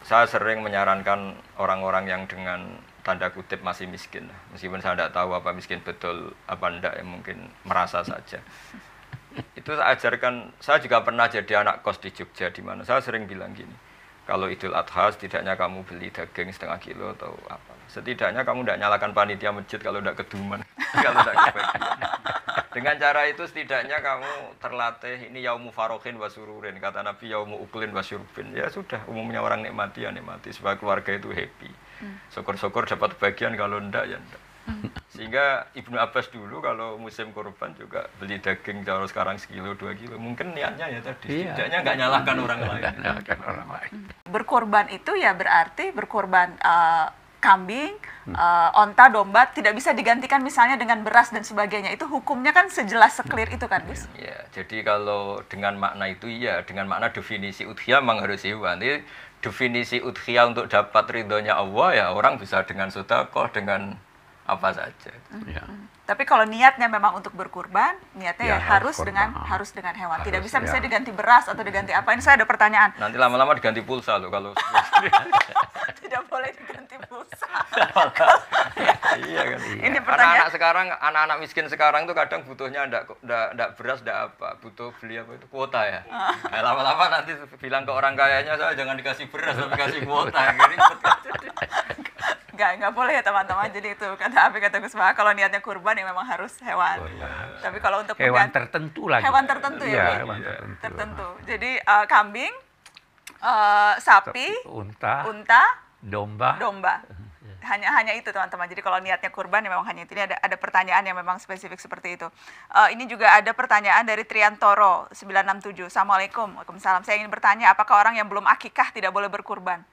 saya sering menyarankan orang-orang yang dengan tanda kutip masih miskin, meskipun saya tidak tahu apa miskin betul apa enggak, ya mungkin merasa saja. Itu saya ajarkan, saya juga pernah jadi anak kos di Jogja, di mana saya sering bilang gini, kalau Idul Adha setidaknya kamu beli daging setengah kilo atau apa, setidaknya kamu tidak nyalakan panitia masjid kalau tidak keduman, kalau tidak kebagian. Dengan cara itu setidaknya kamu terlatih, ini yaumu farohin wa sururin, kata Nabi yaumu uklin wa syurbin. Ya sudah, umumnya orang nikmati ya nikmati, supaya keluarga itu happy. Syukur-syukur dapat bagian, kalau enggak ya enggak. Sehingga Ibnu Abbas dulu kalau musim kurban juga beli daging kalau sekarang sekilo 2 kilo, mungkin niatnya ya tadi setidaknya nggak nyalahkan orang lain. Berkorban itu ya berarti berkorban kambing, onta, domba tidak bisa digantikan misalnya dengan beras dan sebagainya. Itu hukumnya kan sejelas seklir itu kan, Gus? Ya, jadi kalau dengan makna itu iya, dengan makna definisi udhiyah memang harus hewan. Jadi definisi udhiyah untuk dapat ridhonya Allah ya orang bisa dengan sedekah, dengan apa saja. Tapi kalau niatnya memang untuk berkurban, niatnya ya harus dengan hewan. Tidak bisa misalnya diganti beras atau diganti apa. Ini saya ada pertanyaan. Nanti lama-lama diganti pulsa loh kalau tidak boleh diganti pulsa. Iya kan. Ini pertanyaan. Anak-anak miskin sekarang tuh kadang butuhnya enggak beras, enggak apa, butuh beli apa itu kuota ya. Nah, lama-lama nanti bilang ke orang kayanya, saya jangan dikasih beras tapi kasih kuota. Enggak boleh ya teman-teman. Jadi itu kata Gus Baha, kalau niatnya kurban ya memang harus hewan. Tapi kalau untuk hewan tertentu lagi. Hewan tertentu ya. Hewan tertentu. Jadi kambing, sapi, unta, domba. Hanya itu teman-teman. Jadi kalau niatnya kurban ya memang hanya itu. Ini ada pertanyaan yang memang spesifik seperti itu. Ini juga ada pertanyaan dari Triantoro 967. Assalamualaikum. Waalaikumsalam. Saya ingin bertanya, apakah orang yang belum akikah tidak boleh berkurban?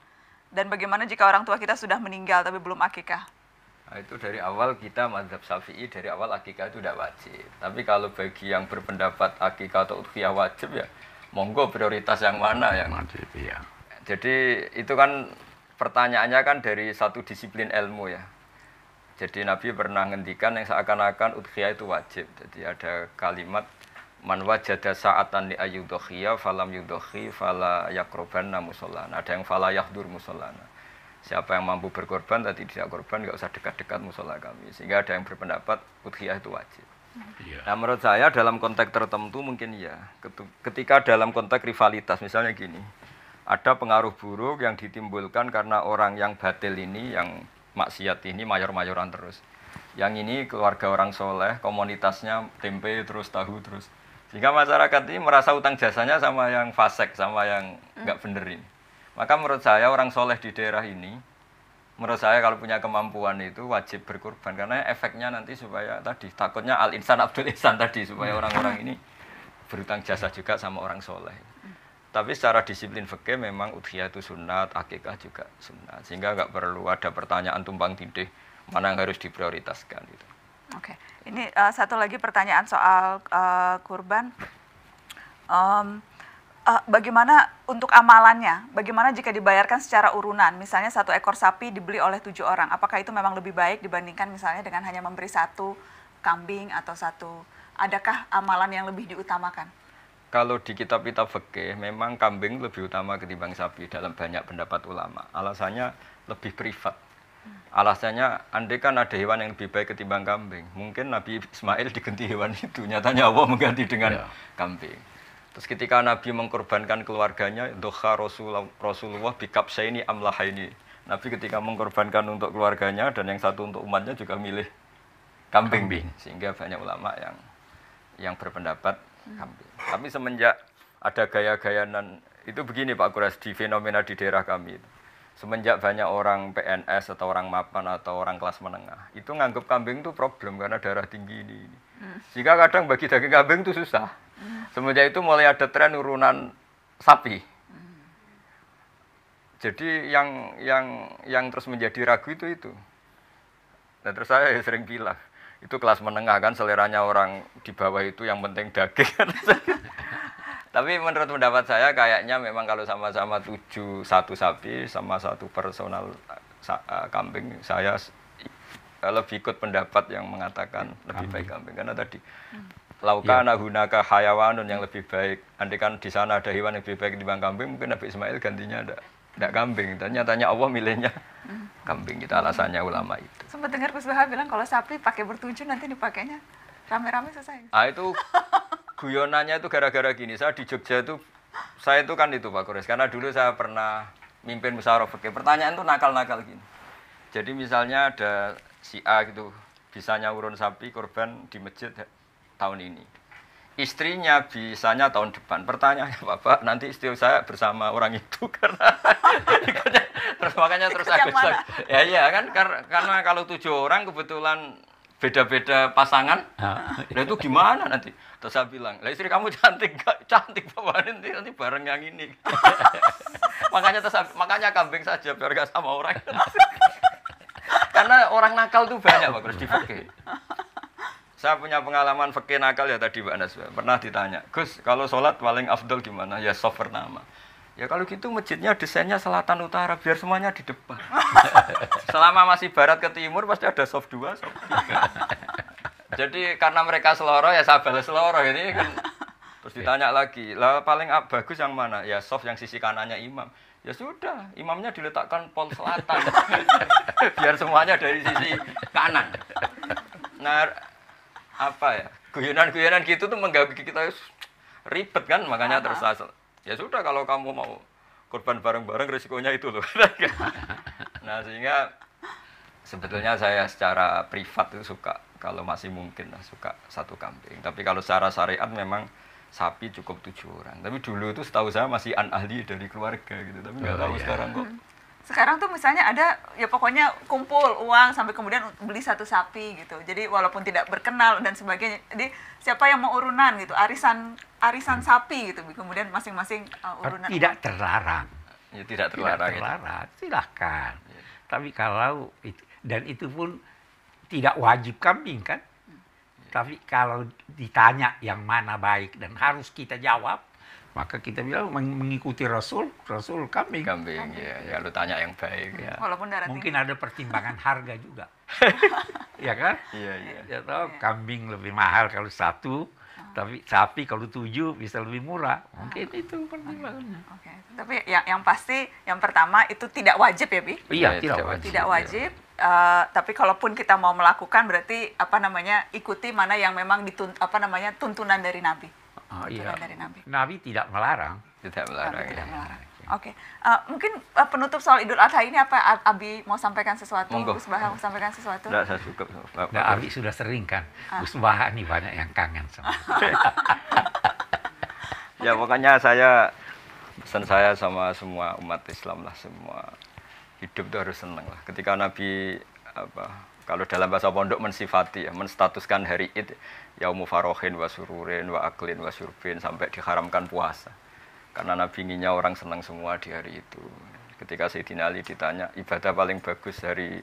Dan bagaimana jika orang tua kita sudah meninggal tapi belum akikah? Nah, itu dari awal kita mazhab Syafi'i, dari awal akikah itu tidak wajib. Tapi kalau bagi yang berpendapat akikah atau udhiyah wajib ya monggo, prioritas yang mana yang wajib ya. Jadi itu kan pertanyaannya kan dari satu disiplin ilmu ya. Jadi Nabi pernah ngendikan yang seakan-akan udhiyah itu wajib. Jadi ada kalimat man wajada sa'atan li ayyudhiya falam yudhi fala yaqrubanna musallana. Ada yang fala yahdur musallana. Siapa yang mampu berkorban tadi tidak korban enggak usah dekat-dekat musala kami. Sehingga ada yang berpendapat udhiyah itu wajib. Nah, menurut saya dalam konteks tertentu mungkin ya. Ketika dalam konteks rivalitas misalnya gini. Ada pengaruh buruk yang ditimbulkan karena orang yang batil ini, yang maksiat ini mayor-mayoran terus. Yang ini keluarga orang soleh, komunitasnya tempe terus, tahu terus. Sehingga masyarakat ini merasa utang jasanya sama yang fasik, sama yang nggak bener ini. Maka menurut saya orang soleh di daerah ini, menurut saya kalau punya kemampuan itu wajib berkorban. Karena efeknya nanti supaya tadi, takutnya al-insan abdul ihsan tadi, supaya orang-orang ini berutang jasa juga sama orang soleh. Tapi secara disiplin fikih memang udhiyah itu sunat, akikah juga sunat. Sehingga nggak perlu ada pertanyaan tumpang tindih mana yang harus diprioritaskan gitu. Oke, ini satu lagi pertanyaan soal kurban. Bagaimana untuk amalannya? Bagaimana jika dibayarkan secara urunan? Misalnya 1 ekor sapi dibeli oleh 7 orang. Apakah itu memang lebih baik dibandingkan misalnya dengan hanya memberi 1 kambing atau 1? Adakah amalan yang lebih diutamakan? Kalau di kitab-kitab fikih memang kambing lebih utama ketimbang sapi dalam banyak pendapat ulama. Alasannya lebih privat. Alasannya andai kan ada hewan yang lebih baik ketimbang kambing, mungkin Nabi Ismail diganti hewan itu. Nyatanya Allah mengganti dengan kambing. Terus ketika Nabi mengkorbankan keluarganya, doha Rasulullah bikabsaini amlahaini. Nabi ketika mengkorbankan untuk keluarganya dan yang satu untuk umatnya juga milih kambing. Sehingga banyak ulama yang berpendapat kambing. Tapi semenjak ada gaya-gayanan itu begini Pak Kuras, di fenomena di daerah kami itu. Semenjak banyak orang PNS atau orang mapan atau orang kelas menengah itu nganggap kambing itu problem karena darah tinggi ini. Sehingga kadang bagi daging kambing itu susah. Semenjak itu mulai ada tren urunan sapi. Jadi yang terus menjadi ragu itu. Dan terus saya sering bilang itu kelas menengah kan, seleranya orang di bawah itu yang penting daging. Tapi menurut pendapat saya kayaknya memang kalau sama-sama 7 1 sapi sama 1 personal kambing, saya lebih ikut pendapat yang mengatakan lebih baik kambing. Karena tadi laukana hunaka hayawanun yang lebih baik. Andai kan di sana ada hewan yang lebih baik dibanding kambing, mungkin Nabi Ismail gantinya ada tidak kambing. Ternyata Allah milihnya kambing. Kita alasannya ulama itu. Sempat dengar Gus Baha bilang kalau sapi pakai bertujuh nanti dipakainya rame-rame selesai. Ah itu guyonannya itu gara-gara gini. Saya di Jogja itu, saya itu kan itu Pak Kores. Karena dulu saya pernah mimpin musyawarah fikih. Pertanyaan itu nakal-nakal gini. Jadi misalnya ada si A gitu, bisa nyawurun sapi korban di masjid tahun ini. Istrinya bisanya tahun depan. Pertanyaannya Bapak, nanti istri saya bersama orang itu karena terus makanya terus aku ya iya kan karena kalau 7 orang kebetulan beda-beda pasangan, nah itu gimana nanti? Terus saya bilang, lah istri kamu cantik gak? Cantik Bapak, nanti bareng yang ini. makanya kambing saja biar gak sama orang. Karena orang nakal tuh banyak Pak Gus di fikih. Saya punya pengalaman fikih nakal ya tadi Mbak Anas. Pernah ditanya, Gus kalau sholat paling afdol gimana? Ya soft pertama. Ya kalau gitu masjidnya desainnya selatan utara biar semuanya di depan. Selama masih barat ke timur pasti ada soft 2, soft 3. Jadi karena mereka seloro ya saya balas seloro ini kan. Terus ditanya lagi, lah paling bagus yang mana? Ya soft yang sisi kanannya imam. Ya sudah, imamnya diletakkan pol selatan. Biar semuanya dari sisi kanan. Nah, apa ya? Guyonan-guyonan gitu tuh mengganggu kita ribet kan, makanya terus ya sudah kalau kamu mau korban bareng-bareng risikonya itu loh. Nah, sehingga sebetulnya saya secara privat itu suka kalau masih mungkin suka 1 kambing. Tapi kalau secara syariat memang sapi cukup 7 orang. Tapi dulu itu setahu saya masih ahli dari keluarga gitu. Tapi nggak tahu sekarang kok. Sekarang tuh misalnya ada ya pokoknya kumpul uang sampai kemudian beli 1 sapi gitu. Jadi walaupun tidak berkenal dan sebagainya. Jadi siapa yang mau urunan gitu, arisan sapi gitu. Kemudian masing-masing urunan. Tidak terlarang. Ya tidak terlarang. Tidak terlarang. Silahkan. Ya. Tapi kalau itu, dan itu pun tidak wajib kambing kan. Tapi kalau ditanya yang mana baik dan harus kita jawab, maka kita bilang mengikuti Rasul kambing. Kambing, ya lu tanya yang baik. Ya. Walaupun darah mungkin ada pertimbangan harga juga. Ya kan? Iya. Ya tahu kambing lebih mahal kalau 1, tapi sapi kalau 7 bisa lebih murah. Mungkin itu pertimbangannya. Oke. Tapi yang pasti yang pertama itu tidak wajib ya, Bi? Iya, tidak wajib. Tidak wajib. Tapi kalaupun kita mau melakukan berarti ikuti mana yang memang tuntunan dari Nabi. Oh, iya. Dari Nabi. Nabi tidak melarang. Tidak melarang. Tidak melarang. Oke. Mungkin penutup soal Idul Adha ini apa Abi mau sampaikan sesuatu? Gus Baha mau sampaikan sesuatu? Tidak, saya cukup. Abi sudah sering kan. Gus Baha nih banyak yang kangen sama. Ya pokoknya pesan saya sama semua umat Islam lah, semua hidup itu harus senang lah. Ketika Nabi kalau dalam bahasa pondok mensifati, menstatuskan hari Id, yaumu farohin wa sururin wa aklin wa syurbin, sampai diharamkan puasa. Karena Nabi inginnya orang senang semua di hari itu. Ketika Sayyidina Ali ditanya, ibadah paling bagus hari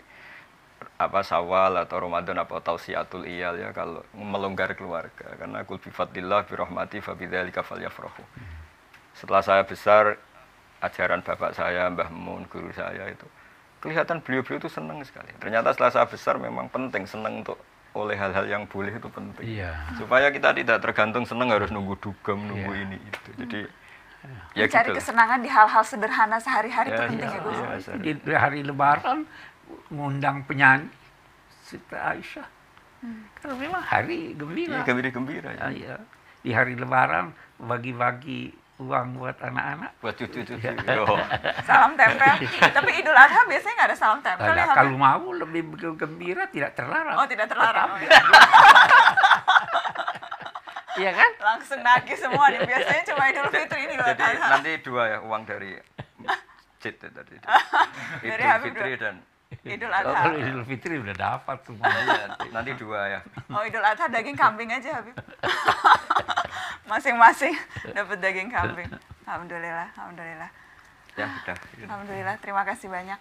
Syawal atau Ramadan atau tausiatul iyal ya, kalau melonggar keluarga. Karena kul bi fadlillah bi rahmati fa bidzalika falyafrahu. Setelah saya besar, ajaran bapak saya, Mbah Mun, guru saya itu, kelihatan beliau-beliau itu senang sekali. Ternyata setelah saya besar memang penting senang untuk oleh hal-hal yang boleh itu penting. Iya. Supaya kita tidak tergantung senang harus nunggu dugem, nunggu ini itu. Jadi ya mencari gitu kesenangan di hal-hal sederhana sehari-hari itu penting ya Gus. Di hari Lebaran ngundang penyanyi Siti Aisyah. Karena memang hari gembira. Iya, gembira. Ya. Di hari Lebaran bagi-bagi uang buat anak-anak, buat cucu-cucu. Salam tempel. Tapi Idul Adha biasanya nggak ada salam tempel ya. Kalau mau lebih gembira tidak terlarang. Oh, tidak terlarang. Iya kan? Langsung nagih semua nih. Biasanya cuma Idul Fitri ini. Jadi nanti 2 ya uang dari masjid tadi. Idul Fitri dan Idul Adha. Kalau Idul Fitri udah dapat semua. Nanti 2 ya. Oh, Idul Adha daging kambing aja Habib. Masing-masing dapat daging kambing. Alhamdulillah. Ya, udah. Alhamdulillah, terima kasih banyak.